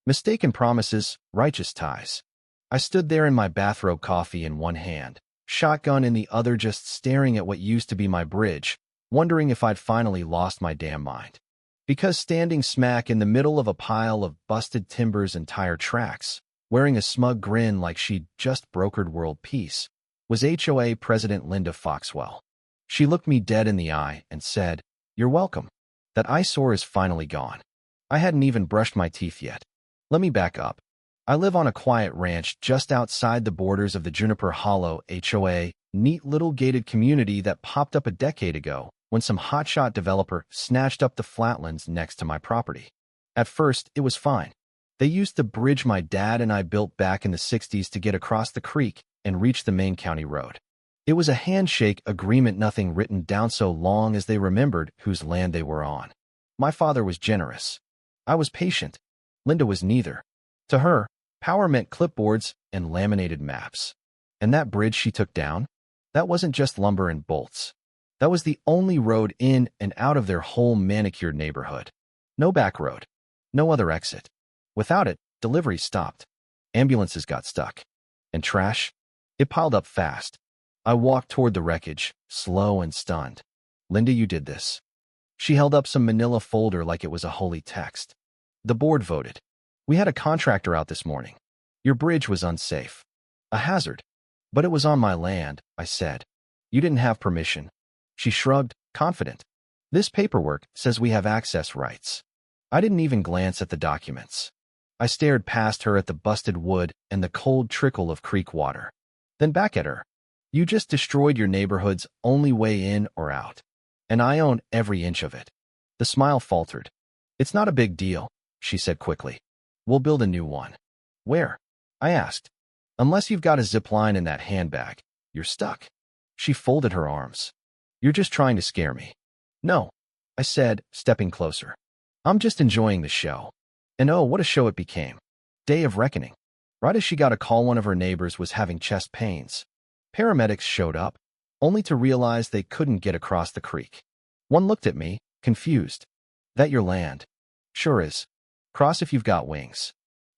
Mistaken promises, righteous ties. I stood there in my bathrobe, coffee in one hand, shotgun in the other, just staring at what used to be my bridge, wondering if I'd finally lost my damn mind. Because standing smack in the middle of a pile of busted timbers and tire tracks, wearing a smug grin like she'd just brokered world peace, was HOA President Linda Foxwell. She looked me dead in the eye and said, "You're welcome. That eyesore is finally gone." I hadn't even brushed my teeth yet. Let me back up. I live on a quiet ranch just outside the borders of the Juniper Hollow HOA, neat little gated community that popped up a decade ago when some hotshot developer snatched up the flatlands next to my property. At first, it was fine. They used the bridge my dad and I built back in the 60s to get across the creek and reach the main county road. It was a handshake agreement, nothing written down, so long as they remembered whose land they were on. My father was generous. I was patient. Linda was neither. To her, power meant clipboards and laminated maps. And that bridge she took down? That wasn't just lumber and bolts. That was the only road in and out of their whole manicured neighborhood. No back road. No other exit. Without it, deliveries stopped. Ambulances got stuck. And trash? It piled up fast. I walked toward the wreckage, slow and stunned. "Linda, you did this." She held up some manila folder like it was a holy text. "The board voted. We had a contractor out this morning. Your bridge was unsafe. A hazard. But it was on my land," I said. "You didn't have permission." She shrugged, confident. "This paperwork says we have access rights." I didn't even glance at the documents. I stared past her at the busted wood and the cold trickle of creek water. Then back at her. "You just destroyed your neighborhood's only way in or out. And I own every inch of it." The smile faltered. "It's not a big deal," she said quickly. "We'll build a new one." "Where?" I asked. "Unless you've got a zip line in that handbag, you're stuck." She folded her arms. "You're just trying to scare me." "No," I said, stepping closer. "I'm just enjoying the show." And oh, what a show it became. Day of reckoning. Right as she got a call, one of her neighbors was having chest pains. Paramedics showed up, only to realize they couldn't get across the creek. One looked at me, confused. "That your land?" "Sure is. Cross if you've got wings."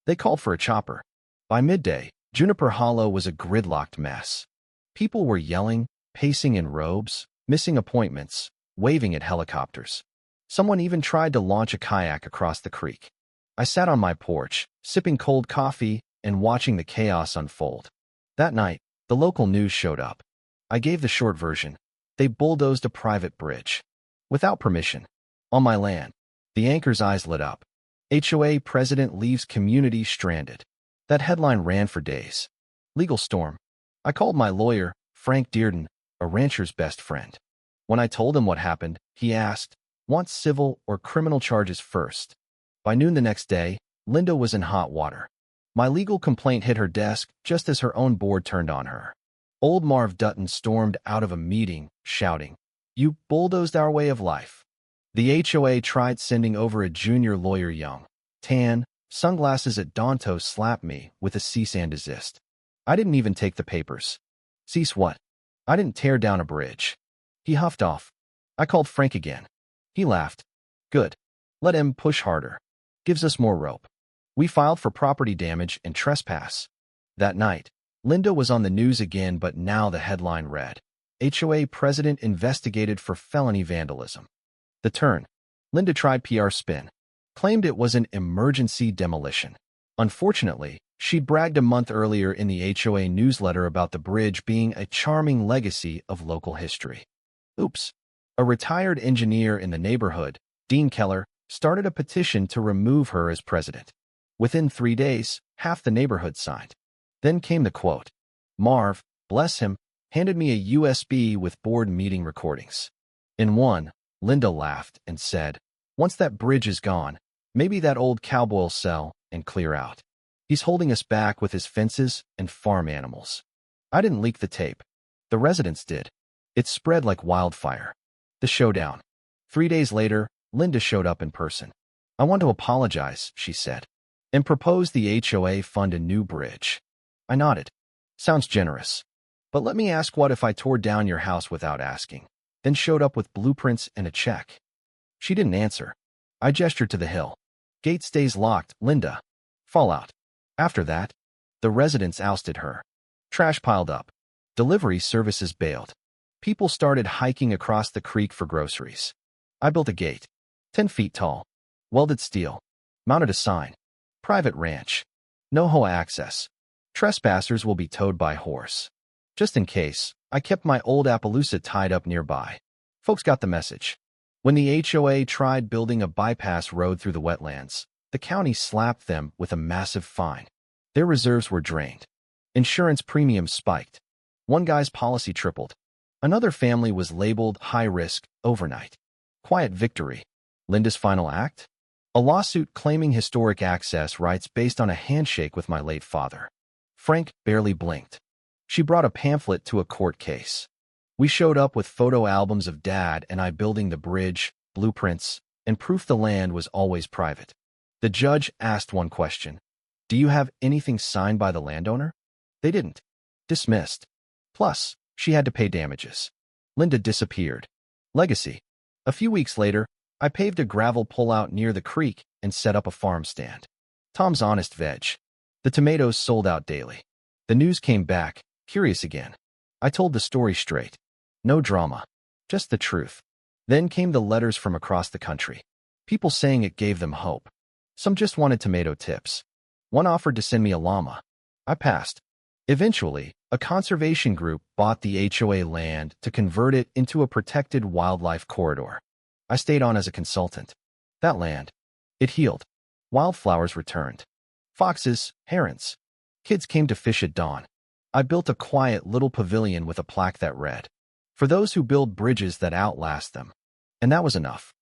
They called for a chopper. By midday, Juniper Hollow was a gridlocked mess. People were yelling, pacing in robes, missing appointments, waving at helicopters. Someone even tried to launch a kayak across the creek. I sat on my porch, sipping cold coffee and watching the chaos unfold. That night, the local news showed up. I gave the short version. They bulldozed a private bridge. Without permission. On my land. The anchor's eyes lit up. HOA president leaves community stranded. That headline ran for days. Legal storm. I called my lawyer, Frank Dearden, a rancher's best friend. When I told him what happened, he asked, "Want civil or criminal charges first?" By noon the next day, Linda was in hot water. My legal complaint hit her desk just as her own board turned on her. Old Marv Dutton stormed out of a meeting, shouting, "You bulldozed our way of life." The HOA tried sending over a junior lawyer, young, tan, sunglasses at dawn, to slap me with a cease and desist. I didn't even take the papers. "Cease what?" "I didn't tear down a bridge." He huffed off. I called Frank again. He laughed. "Good. Let him push harder. Gives us more rope." We filed for property damage and trespass. That night, Linda was on the news again, but now the headline read, "HOA president investigated for felony vandalism." The turn. Linda tried PR spin. Claimed it was an emergency demolition. Unfortunately, she'd bragged a month earlier in the HOA newsletter about the bridge being a charming legacy of local history. Oops. A retired engineer in the neighborhood, Dean Keller, started a petition to remove her as president. Within 3 days, half the neighborhood signed. Then came the quote. Marv, bless him, handed me a USB with board meeting recordings. In one, Linda laughed and said, "Once that bridge is gone, maybe that old cowboy'll sell and clear out. He's holding us back with his fences and farm animals." I didn't leak the tape. The residents did. It spread like wildfire. The showdown. 3 days later, Linda showed up in person. "I want to apologize," she said, "and propose the HOA fund a new bridge." I nodded. "Sounds generous. But let me ask, what if I tore down your house without asking, then showed up with blueprints and a check?" She didn't answer. I gestured to the hill. "Gate stays locked, Linda." Fallout. After that, the residents ousted her. Trash piled up. Delivery services bailed. People started hiking across the creek for groceries. I built a gate, 10 feet tall, welded steel, mounted a sign, private ranch, no HOA access. Trespassers will be towed by horse. Just in case, I kept my old Appaloosa tied up nearby. Folks got the message. When the HOA tried building a bypass road through the wetlands, the county slapped them with a massive fine. Their reserves were drained. Insurance premiums spiked. One guy's policy tripled. Another family was labeled high risk overnight. Quiet victory. Linda's final act? A lawsuit claiming historic access rights based on a handshake with my late father. Frank barely blinked. She brought a pamphlet to a court case. We showed up with photo albums of Dad and I building the bridge, blueprints, and proof the land was always private. The judge asked one question. Do you have anything signed by the landowner? They didn't. Dismissed. Plus, she had to pay damages. Linda disappeared. Legacy. A few weeks later, I paved a gravel pullout near the creek and set up a farm stand. Tom's Honest Veg. The tomatoes sold out daily. The news came back, curious again. I told the story straight. No drama. Just the truth. Then came the letters from across the country. People saying it gave them hope. Some just wanted tomato tips. One offered to send me a llama. I passed. Eventually, a conservation group bought the HOA land to convert it into a protected wildlife corridor. I stayed on as a consultant. That land, it healed. Wildflowers returned. Foxes, herons. Kids came to fish at dawn. I built a quiet little pavilion with a plaque that read, "For those who build bridges that outlast them." And that was enough.